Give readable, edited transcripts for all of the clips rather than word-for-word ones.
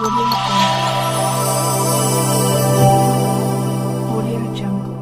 Audio Jungle.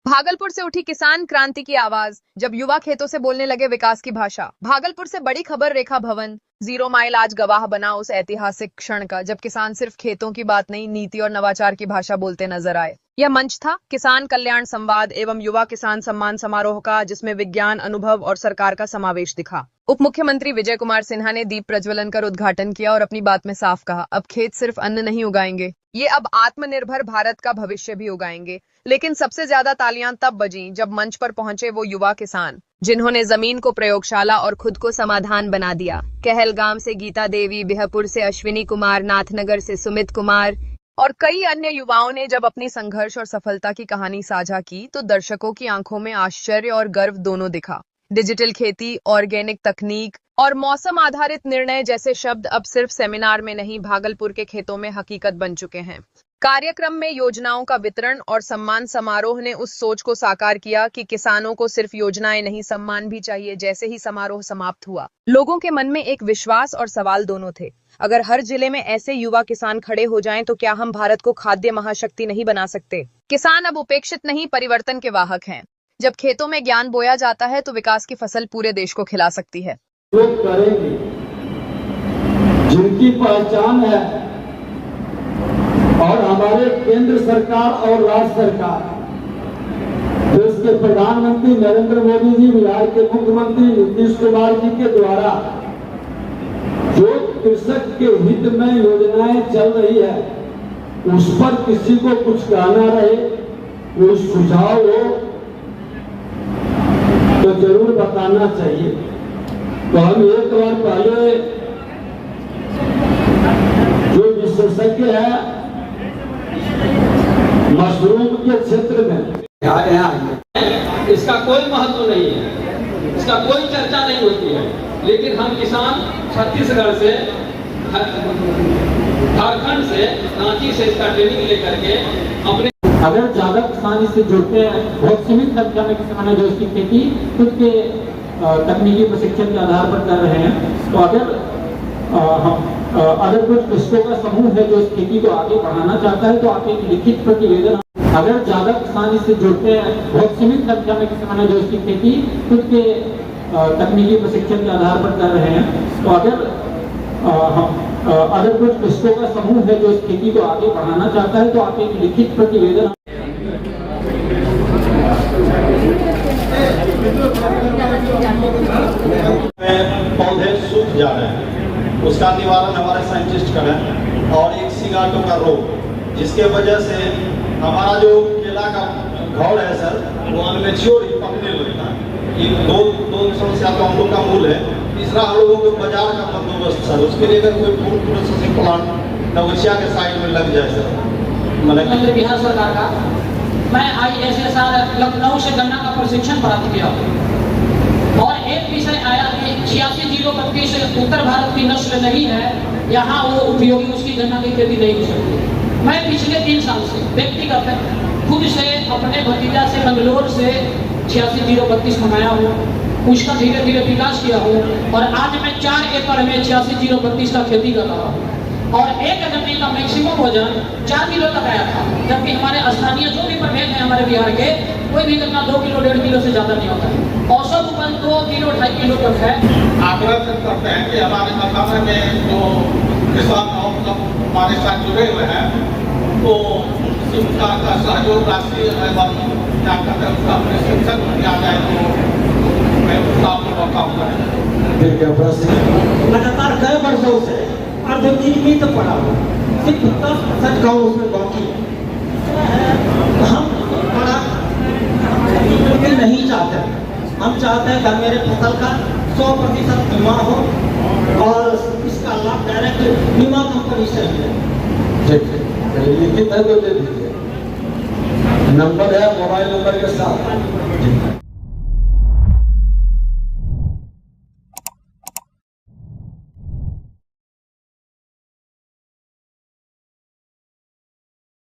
Bhagalpur से उठी किसान क्रांति की आवाज, जब युवा खेतों से बोलने लगे विकास की भाषा। भागलपुर से बड़ी खबर, रेखा भवन जीरो माइल आज गवाह बना उस ऐतिहासिक क्षण का, जब किसान सिर्फ खेतों की बात नहीं, नीति और नवाचार की भाषा बोलते नजर आए। यह मंच था किसान कल्याण संवाद एवं युवा किसान सम्मान समारोह का, जिसमें विज्ञान, अनुभव और सरकार का समावेश दिखा। उप मुख्यमंत्री विजय कुमार सिन्हा ने दीप प्रज्वलन कर उद्घाटन किया और अपनी बात में साफ कहा, अब खेत सिर्फ अन्न नहीं उगाएंगे, ये अब आत्मनिर्भर भारत का भविष्य भी उगाएंगे। लेकिन सबसे ज्यादा तालियां तब बजीं जब मंच पर पहुंचे वो युवा किसान, जिन्होंने जमीन को प्रयोगशाला और खुद को समाधान बना दिया। कहलगाम से गीता देवी, बिहपुर से अश्विनी कुमार, नाथनगर से सुमित कुमार और कई अन्य युवाओं ने जब अपनी संघर्ष और सफलता की कहानी साझा की, तो दर्शकों की आंखों में आश्चर्य और गर्व दोनों दिखा। डिजिटल खेती, ऑर्गेनिक तकनीक और मौसम आधारित निर्णय जैसे शब्द अब सिर्फ सेमिनार में नहीं, भागलपुर के खेतों में हकीकत बन चुके हैं। कार्यक्रम में योजनाओं का वितरण और सम्मान समारोह ने उस सोच को साकार किया कि किसानों को सिर्फ योजनाएं नहीं, सम्मान भी चाहिए। जैसे ही समारोह समाप्त हुआ, लोगों के मन में एक विश्वास और सवाल दोनों थे। अगर हर जिले में ऐसे युवा किसान खड़े हो जाएं, तो क्या हम भारत को खाद्य महाशक्ति नहीं बना सकते? किसान अब उपेक्षित नहीं, परिवर्तन के वाहक हैं। जब खेतों में ज्ञान बोया जाता है, तो विकास की फसल पूरे देश को खिला सकती है। लोग करेंगे जिनकी पहचान है, और हमारे केंद्र सरकार और राज्य सरकार, देश के प्रधानमंत्री नरेंद्र मोदी जी, बिहार के मुख्यमंत्री नीतीश कुमार जी के द्वारा जो कृषक के हित में योजनाएं चल रही है, उस पर किसी को कुछ कहना रहे, कोई सुझाव हो तो जरूर बताना चाहिए। तो हम एक बार पहले जो विशेषज्ञ है मशरूम के क्षेत्र में आए हैं, इसका कोई महत्व नहीं है, इसका कोई चर्चा नहीं होती है, लेकिन हम किसान छत्तीसगढ़ से, झारखंड से, रांची से इसका ट्रेनिंग लेकर के अपने, अगर ज्यादा किसान इससे जुड़ते हैं, बहुत सीमित संख्या में किसान है जो इसकी खेती खुद के तकनीकी प्रशिक्षण के आधार पर कर रहे हैं, तो अगर कुछ कृषकों का समूह है जो इस खेती को आगे बढ़ाना चाहता है, तो आप एक लिखित प्रतिवेदन, अगर ज्यादा किसान इससे जुड़ते हैं, बहुत सीमित संख्या में किसान है जो इसकी खेती खुद के तकनीकी प्रशिक्षण के आधार पर कर रहे हैं, तो अगर कुछ कृषकों का समूह है जो इस खेती को आगे बढ़ाना चाहता है, तो आप एक लिखित प्रतिवेदन, पौधे सूख जा रहे हैं, उसका निवारण हमारे साइंटिस्ट करें। और एक सिगाटो का रोग, जिसके वजह से हमारा जो केला का घौड़ है सर, वो अनमेच्योर पकने लगता है। ये दो समस्या तो हम लोग का मूल है। तीसरा, हम लोगों को बाजार का बंदोबस्त सर, उसके लिए अगर कोई फूड प्रोसेसिंग प्लांट नवगछिया के साइड में लग जाए सर। मतलब बिहार सरकार का, मैं ISSR लखनऊ से गन्ना का प्रशिक्षण प्राप्त किया और एक विषय आया कि 86-032 उत्तर भारत की नस्ल नहीं है, यहाँ वो उपयोगी उसकी गन्ना की खेती नहीं हो सकती। मैं पिछले 3 साल से व्यक्तिगत खुद से अपने भतीजा से बेंगलोर से 86-032 मंगाया हूँ, उसका धीरे धीरे विकास किया हूँ और आज मैं 4 एकड़ में 86-032 का खेती कर रहा हूँ और एक गन्ने का मैक्सिमम वजन 4 किलो तक आया था, जबकि हमारे स्थानीय जो भी प्रभेद है हमारे बिहार के, कोई भी गन्ना 2 किलो 1.5 किलो से ज्यादा नहीं होता है। औसत उपज 2 किलो 2.5 किलो तक है। आग्रह करते हैं कि हमारे मकान में जो किसान हमारे साथ जुड़े हुए हैं, तो उनका सहयोग राशि क्या कहते हैं उसका अपने शिक्षक आ जाए, तो मैं उसका मौका होगा। लगातार कई वर्षों से अर्धनिर्मित पड़ा हो, सिर्फ 10% गाँव उसमें बाकी है। हम बड़ा नहीं चाहते, हम चाहते हैं कि मेरे फसल का 100% बीमा हो और इसका लाभ डायरेक्ट बीमा कंपनी से मिले। लिखित है तो दे दीजिए, नंबर है मोबाइल नंबर के साथ।